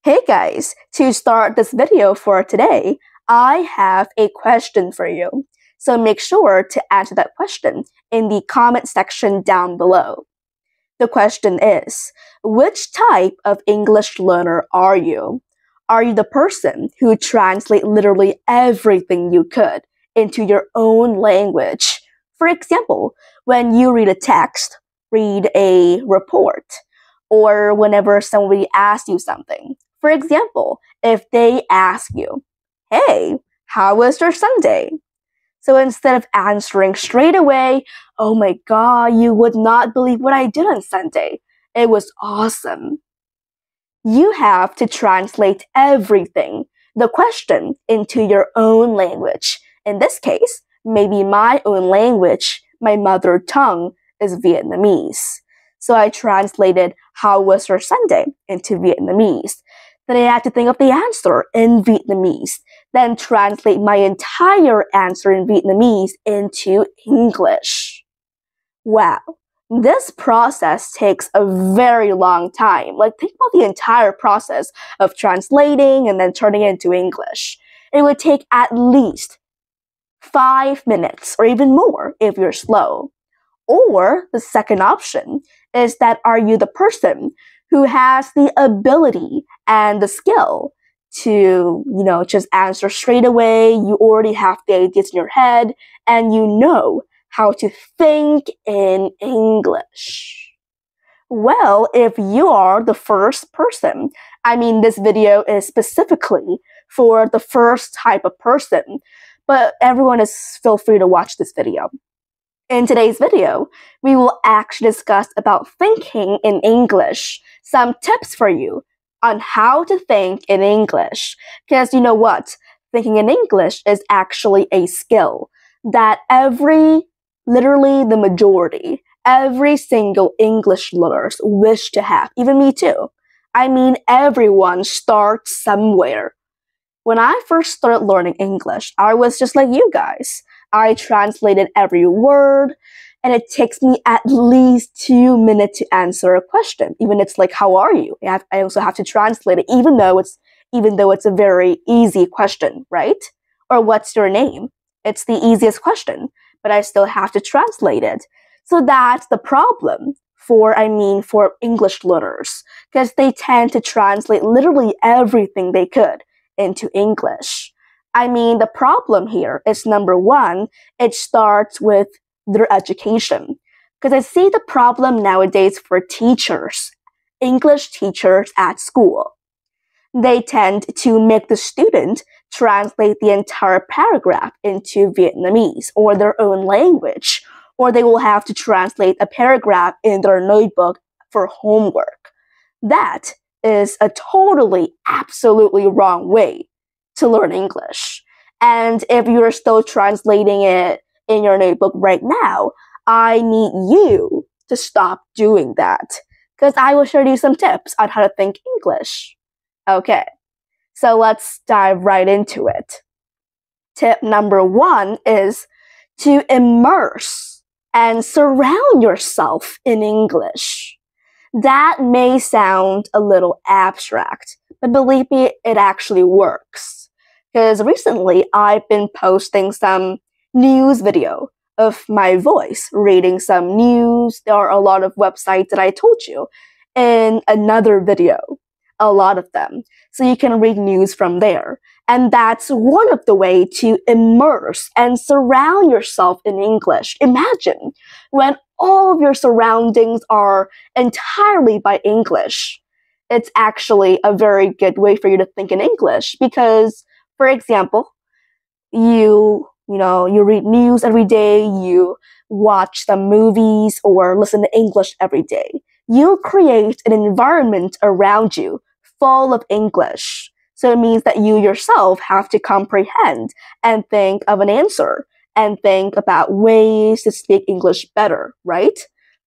Hey guys, to start this video for today, I have a question for you. So make sure to answer that question in the comment section down below. The question is, which type of English learner are you? Are you the person who translates literally everything you could into your own language? For example, when you read a text, read a report, or whenever somebody asks you something. For example, if they ask you, hey, how was your Sunday? So instead of answering straight away, oh my god, you would not believe what I did on Sunday. It was awesome. You have to translate everything, the question, into your own language. In this case, maybe my own language, my mother tongue, is Vietnamese. So I translated how was your Sunday into Vietnamese. Then I had to think of the answer in Vietnamese, then translate my entire answer in Vietnamese into English. Wow, this process takes a very long time. Like, think about the entire process of translating and then turning it into English. It would take at least 5 minutes or even more if you're slow. Or the second option is that are you the person who has the ability and the skill to, just answer straight away. You already have the ideas in your head and you know how to think in English. Well, if you are the first person, this video is specifically for the first type of person, but everyone is feel free to watch this video. In today's video, we will actually discuss about thinking in English, some tips for you on how to think in English. Because you know what? Thinking in English is actually a skill that literally the majority, every single English learners wish to have, even me too. Everyone starts somewhere. When I first started learning English, I was just like you guys. I translated every word, and it takes me at least 2 minutes to answer a question. Even it's like, how are you? I also have to translate it, even though it's a very easy question, right? Or what's your name? It's the easiest question, but I still have to translate it. So that's the problem for English learners, because they tend to translate literally everything they could into English. The problem here is number one, it starts with their education. Because I see the problem nowadays for teachers, English teachers at school. They tend to make the student translate the entire paragraph into Vietnamese or their own language, or they will have to translate a paragraph in their notebook for homework. That is a totally, absolutely wrong way to learn English. And if you're still translating it in your notebook right now, I need you to stop doing that, because I will show you some tips on how to think English. Okay, so let's dive right into it. Tip number one is to immerse and surround yourself in English. That may sound a little abstract, but believe me, it actually works. Because recently, I've been posting some news video of my voice reading some news. There are a lot of websites that I told you in another video, a lot of them. So you can read news from there. And that's one of the ways to immerse and surround yourself in English. Imagine when all of your surroundings are entirely by English. It's actually a very good way for you to think in English because, for example, you read news every day, you watch some movies or listen to English every day. You create an environment around you full of English. So it means that you yourself have to comprehend and think of an answer and think about ways to speak English better, right?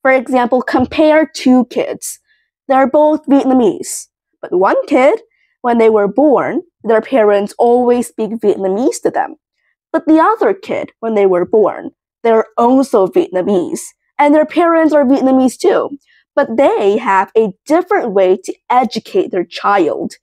For example, compare two kids. They're both Vietnamese, but one kid, when they were born, their parents always speak Vietnamese to them. But the other kid, when they were born, they're also Vietnamese, and their parents are Vietnamese too. but they have a different way to educate their child.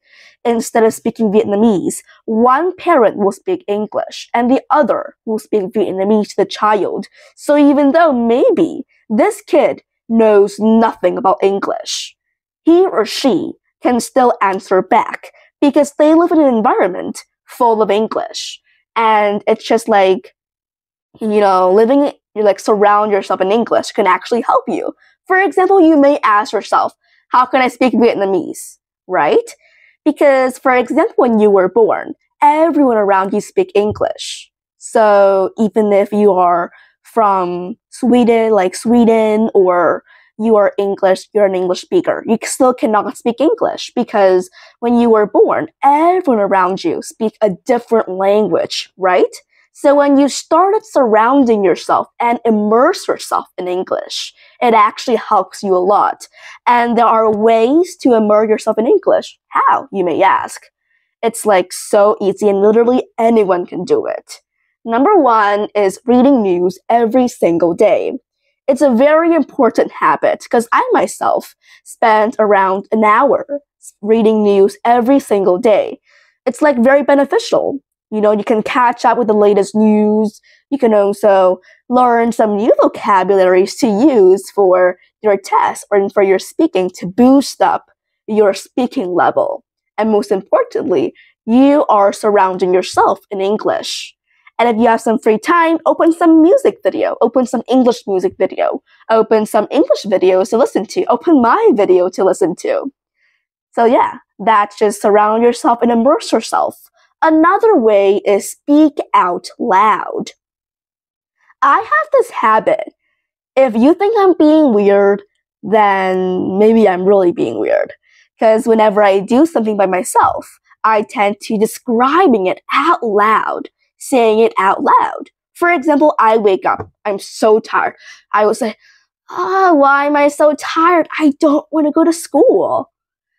Instead of speaking Vietnamese, one parent will speak English and the other will speak Vietnamese to the child. So even though maybe this kid knows nothing about English, he or she can still answer back because they live in an environment full of English. And it's just like, living, you like surround yourself in English can actually help you. For example, you may ask yourself, how can I speak Vietnamese, right? Because, for example, when you were born, everyone around you speak English. So even if you are from Sweden, or you are English, you're an English speaker, you still cannot speak English because when you were born, everyone around you speak a different language, right? So when you started surrounding yourself and immerse yourself in English, it actually helps you a lot. And there are ways to immerse yourself in English. How, you may ask? It's like so easy and literally anyone can do it. Number one is reading news every single day. It's a very important habit because I myself spend around an hour reading news every single day. It's like very beneficial. You can catch up with the latest news. You can also learn some new vocabularies to use for your test or for your speaking to boost up your speaking level. And most importantly, you are surrounding yourself in English. And if you have some free time, open some music video, open some English music video, open some English videos to listen to, open my video to listen to. So yeah, that's just surround yourself and immerse yourself. Another way is speak out loud. I have this habit. If you think I'm being weird, then maybe I'm really being weird. Because whenever I do something by myself, I tend to describing it out loud, saying it out loud. For example, I wake up. I'm so tired. I will say, why am I so tired? I don't want to go to school.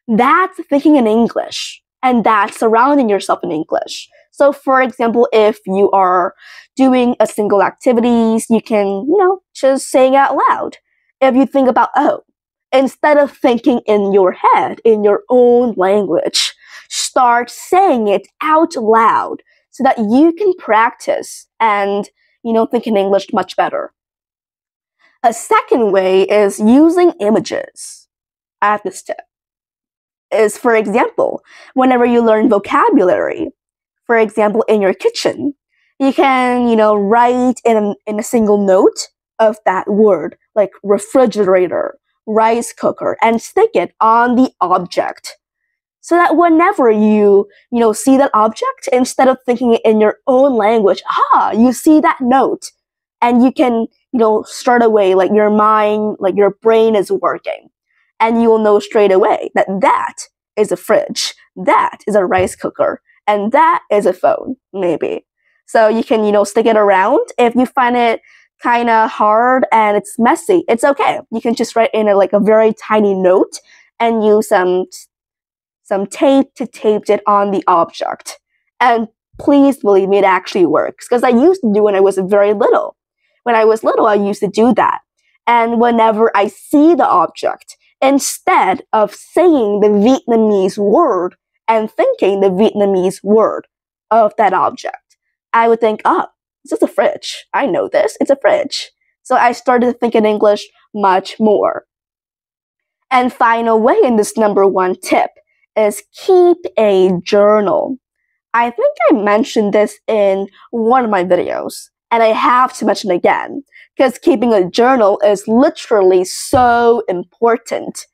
That's thinking in English. And that's surrounding yourself in English. So for example, if you are doing a single activities, you can, just saying out loud. If you think about, instead of thinking in your head, in your own language, start saying it out loud so that you can practice and, think in English much better. A second way is using images. I have this tip. Is, for example, whenever you learn vocabulary, for example, in your kitchen, you can, write in a single note of that word, like refrigerator, rice cooker, and stick it on the object. So that whenever you, see that object, instead of thinking it in your own language, you see that note, and you can, start away, like your mind, like your brain is working. And you will know straight away that that is a fridge, that is a rice cooker, and that is a phone, maybe. So you can, stick it around. If you find it kind of hard and it's messy, it's okay. You can just write in a very tiny note and use some tape to tape it on the object. And please believe me, it actually works. Because I used to do when I was very little. When I was little, I used to do that. And whenever I see the object, instead of saying the Vietnamese word and thinking the Vietnamese word of that object, I would think, this is a fridge. I know this. It's a fridge. So I started to think in English much more. And final way in this number one tip is keep a journal. I think I mentioned this in one of my videos, and I have to mention again, because keeping a journal is literally so important.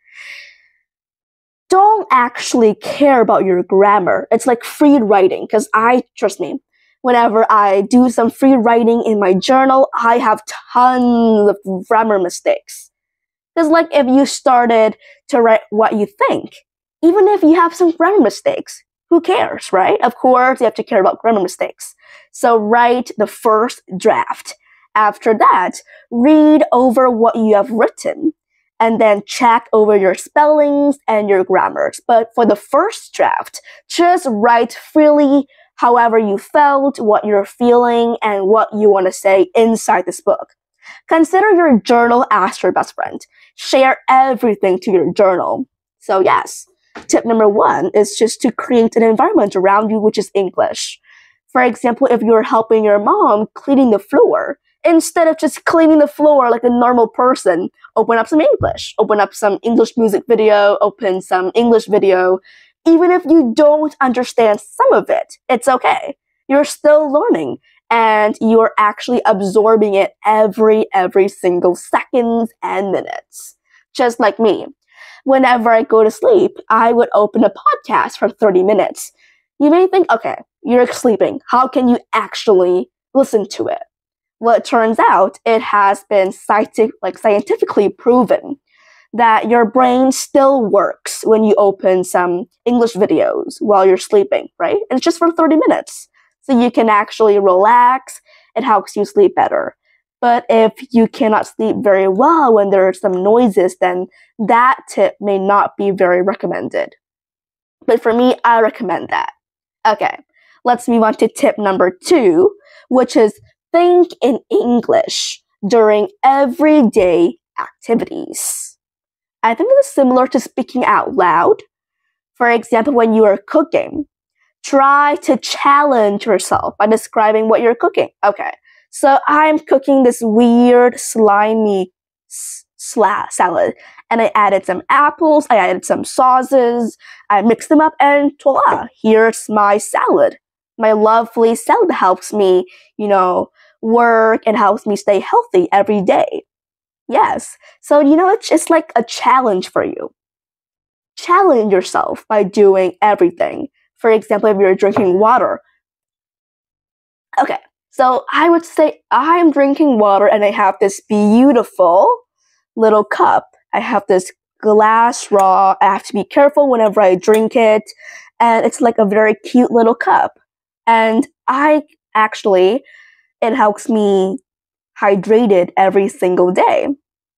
Don't actually care about your grammar. It's like free writing, because trust me, whenever I do some free writing in my journal, I have tons of grammar mistakes. Because if you started to write what you think, even if you have some grammar mistakes, who cares, right? Of course, you have to care about grammar mistakes. So write the first draft. After that, read over what you have written and then check over your spellings and your grammars. But for the first draft, just write freely however you felt, what you're feeling, and what you want to say inside this book. Consider your journal as your best friend. Share everything to your journal. So yes, tip number 1 is just to create an environment around you which is English. For example, if you're helping your mom cleaning the floor, instead of just cleaning the floor like a normal person, open up some English. Open up some English music video, open some English video. Even if you don't understand some of it, it's okay. You're still learning and you're actually absorbing it every single seconds and minutes. Just like me. Whenever I go to sleep, I would open a podcast for 30 minutes. You may think, okay, you're sleeping. How can you actually listen to it? Well, it turns out it has been scientifically proven that your brain still works when you open some English videos while you're sleeping, right? And it's just for 30 minutes. So you can actually relax. It helps you sleep better. But if you cannot sleep very well when there are some noises, then that tip may not be very recommended. But for me, I recommend that. Okay, let's move on to tip number 2, which is think in English during everyday activities. I think this is similar to speaking out loud. For example, when you are cooking, try to challenge yourself by describing what you're cooking. Okay, so I'm cooking this weird, slimy salad. And I added some apples, I added some sauces, I mixed them up, and voila, here's my salad. My lovely salad helps me, work and helps me stay healthy every day. Yes, so it's like a challenge for you. Challenge yourself by doing everything. For example, if you're drinking water. Okay, so I would say I'm drinking water and I have this beautiful little cup. I have this glass straw. I have to be careful whenever I drink it. And it's like a very cute little cup. And it helps me hydrated every single day.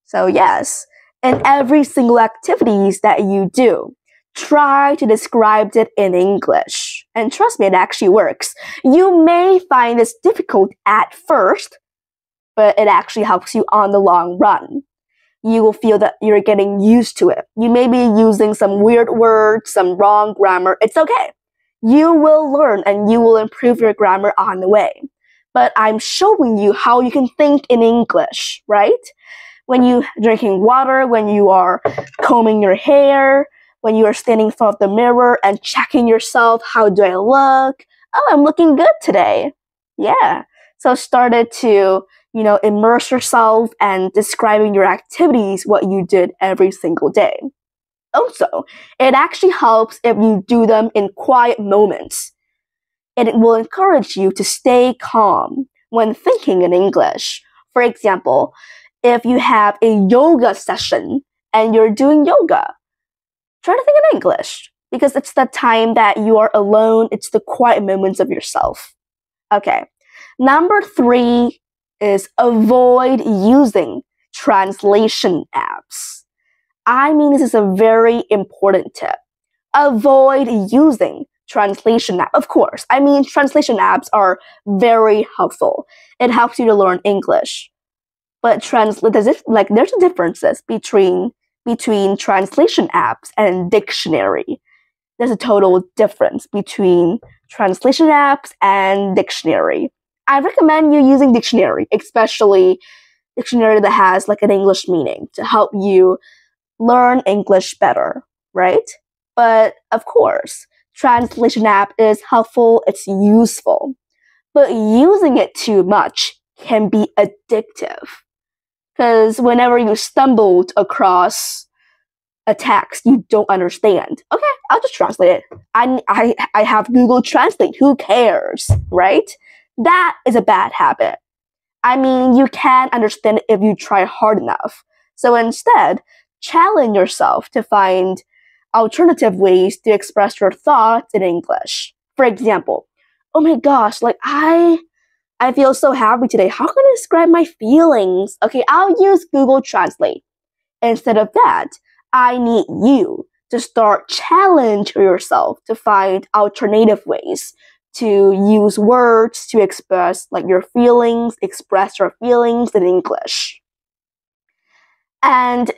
So yes, in every single activities that you do, try to describe it in English. And trust me, it actually works. You may find this difficult at first, but it actually helps you on the long run. You will feel that you're getting used to it. You may be using some weird words, some wrong grammar. It's okay. You will learn and you will improve your grammar on the way. But I'm showing you how you can think in English, right? When you're drinking water, when you are combing your hair, when you are standing in front of the mirror and checking yourself, how do I look? Oh, I'm looking good today. Yeah. So started to immerse yourself and describing your activities, what you did every single day. Also, it actually helps if you do them in quiet moments. It will encourage you to stay calm when thinking in English. For example, if you have a yoga session and you're doing yoga, try to think in English because it's the time that you are alone. It's the quiet moments of yourself. Okay. Number 3 is avoid using translation apps. I mean, this is a very important tip. Avoid using translation apps. Of course, I mean, translation apps are very helpful. It helps you to learn English. But there's differences between translation apps and dictionary. There's a total difference between translation apps and dictionary. I recommend you using dictionary, especially dictionary that has like an English meaning to help you learn English better, right? But of course, translation app is helpful, it's useful. But using it too much can be addictive. Because whenever you stumbled across a text you don't understand, okay, I'll just translate it. I have Google Translate, who cares, right? That is a bad habit. I mean, you can understand it if you try hard enough. So instead, challenge yourself to find alternative ways to express your thoughts in English. For example, oh my gosh, I feel so happy today. How can I describe my feelings? Okay, I'll use Google Translate. Instead of that, I need you to start challenge yourself to find alternative ways to use words to express your feelings, express your feelings in English. And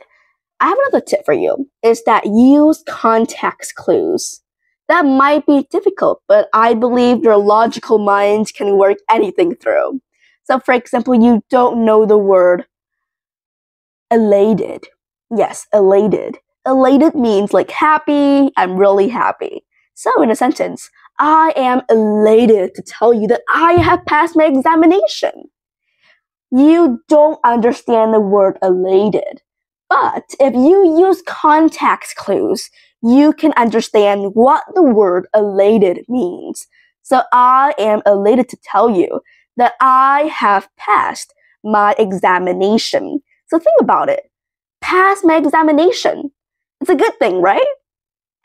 I have another tip for you, is that use context clues. That might be difficult, but I believe your logical mind can work anything through. So for example, you don't know the word elated. Yes, elated. Elated means happy, I'm really happy. So in a sentence, I am elated to tell you that I have passed my examination. You don't understand the word elated. But if you use context clues, you can understand what the word elated means. So I am elated to tell you that I have passed my examination. So think about it. Pass my examination. It's a good thing, right?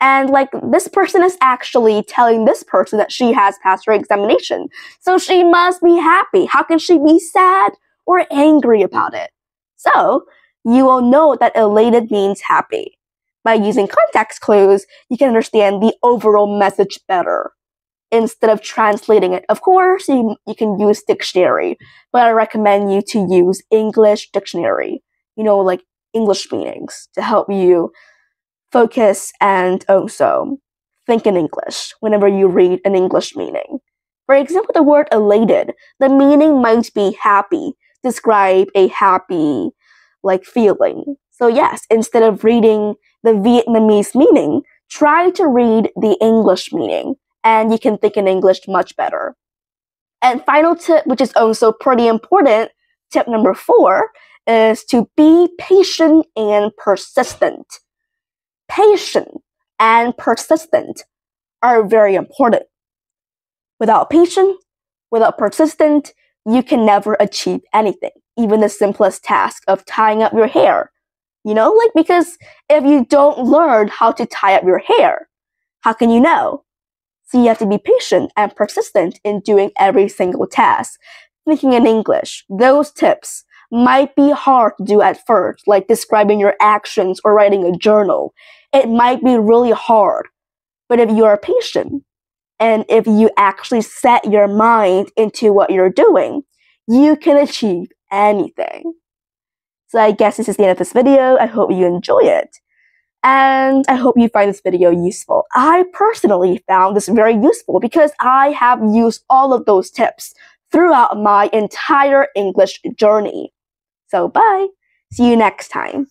And this person is actually telling this person that she has passed her examination. So she must be happy. How can she be sad or angry about it? So you will know that elated means happy. By using context clues, you can understand the overall message better instead of translating it. Of course, you can use dictionary, but I recommend you to use English dictionary. English meanings to help you focus and also think in English whenever you read an English meaning. For example, the word elated, the meaning might be happy, describe a happy feeling. So yes, instead of reading the Vietnamese meaning, try to read the English meaning, and you can think in English much better. And final tip, which is also pretty important, tip number 4, is to be patient and persistent. Patient and persistent are very important. Without patience, without persistent, you can never achieve anything, even the simplest task of tying up your hair. Because if you don't learn how to tie up your hair, how can you know? So you have to be patient and persistent in doing every single task. Thinking in English, those tips might be hard to do at first, like describing your actions or writing a journal. It might be really hard. But if you are patient, and if you actually set your mind into what you're doing, you can achieve anything. So I guess this is the end of this video. I hope you enjoy it. And I hope you find this video useful. I personally found this very useful because I have used all of those tips throughout my entire English journey. So bye. See you next time.